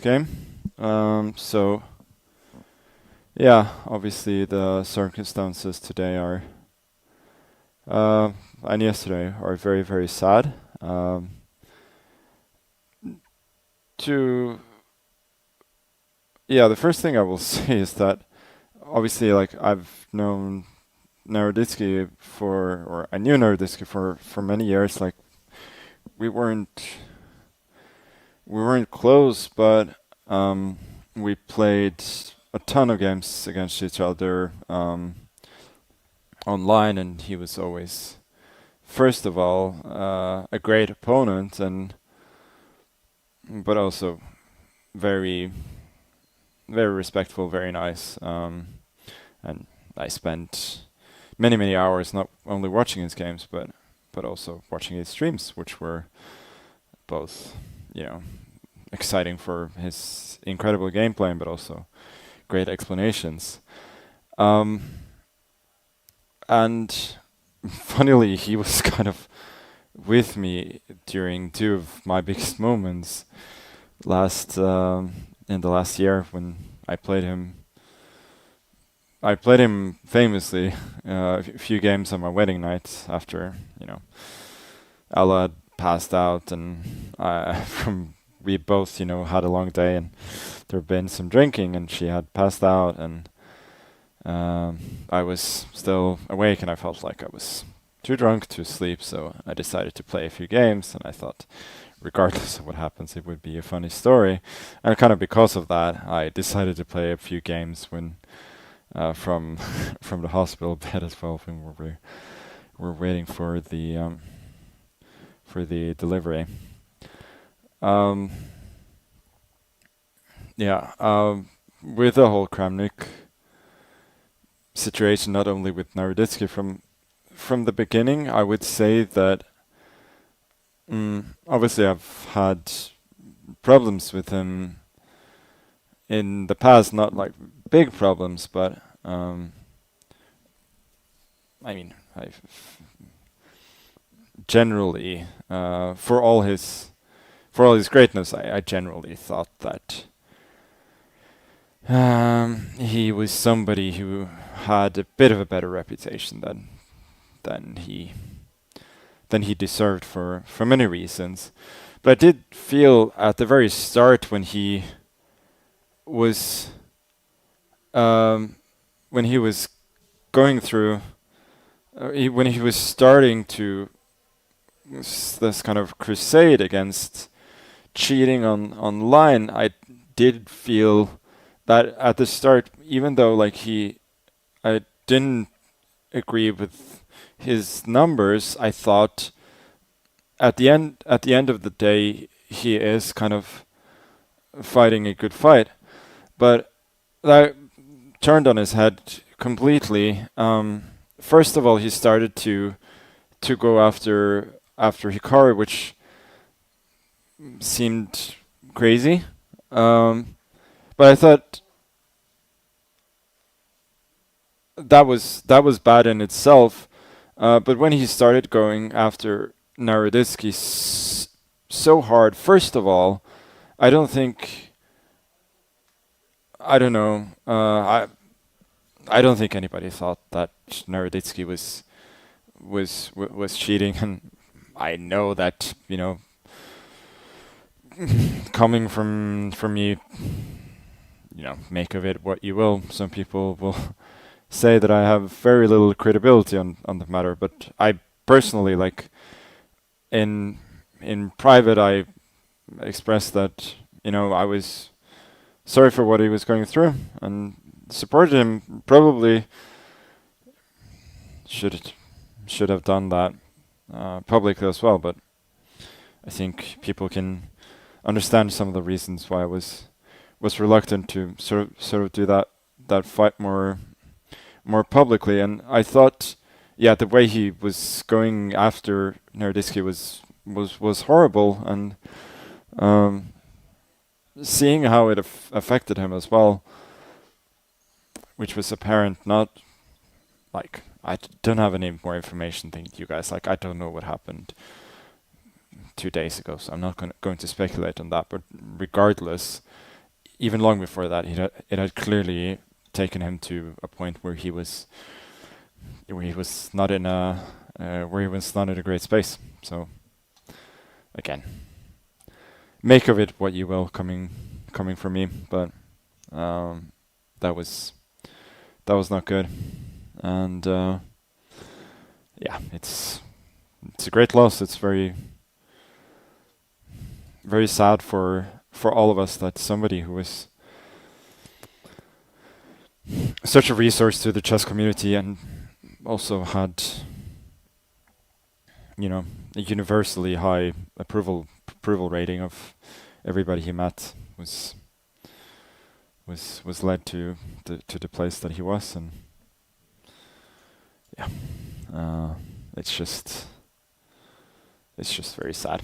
game. So yeah, obviously the circumstances today are and yesterday are very, very sad. To Yeah, the first thing I will say is that obviously, like, I've known Naroditsky or I knew Naroditsky for many years. Like, we weren't we weren't close, but we played a ton of games against each other online, and he was always, first of all, a great opponent, and but also very, very respectful, very nice. And I spent many, many hours not only watching his games, but also watching his streams, which were both, exciting for his incredible gameplay, but also great explanations. And funnily, he was kind of with me during two of my biggest moments in the last year when I played him. I played him famously a few games on my wedding night after Ella had passed out, and from we both had a long day, and there had been some drinking, and she had passed out, and I was still awake, and I felt like I was too drunk to sleep, so I decided to play a few games, and I thought, regardless of what happens, it would be a funny story. And kind of because of that, I decided to play a few games when from from the hospital bed as well, when we were waiting for the delivery. Um, yeah, with the whole Kramnik situation, not only with Naroditsky, from the beginning, I would say that obviously I've had problems with him in the past, not like big problems, but I mean, I've generally, for all his greatness, I generally thought that he was somebody who had a bit of a better reputation than he deserved for many reasons. But I did feel at the very start when he was going through when he was starting to this kind of crusade against cheating online, I did feel that at the start, even though I didn't agree with his numbers, I thought at the end of the day, he is kind of fighting a good fight. But that turned on his head completely. First of all, he started to go after Hikari, which seemed crazy. But I thought that was bad in itself. But when he started going after Naroditsky so hard, first of all, I don't think, I don't know, I don't think anybody thought that Naroditsky was cheating, and I know that coming from me, make of it what you will. Some people will say that I have very little credibility on the matter, but I personally, like, in private, I expressed that I was sorry for what he was going through and supported him. Probably should have done that publicly as well, but I think people can understand some of the reasons why I was reluctant to sort of do that fight more publicly. And I thought, yeah, the way he was going after Naroditsky was horrible, and seeing how it affected him as well, which was apparent. Not like I don't have any more information than you guys. Like, I don't know what happened 2 days ago, so I'm not going to speculate on that. But regardless, even long before that, it had clearly taken him to a point where he was not in a great space. So again, make of it what you will, coming from me, but that was not good, and yeah, it's a great loss. It's very sad for all of us that somebody who was such a resource to the chess community and also had, a universally high approval rating of everybody he met, was led to the place that he was. And yeah, it's just very sad.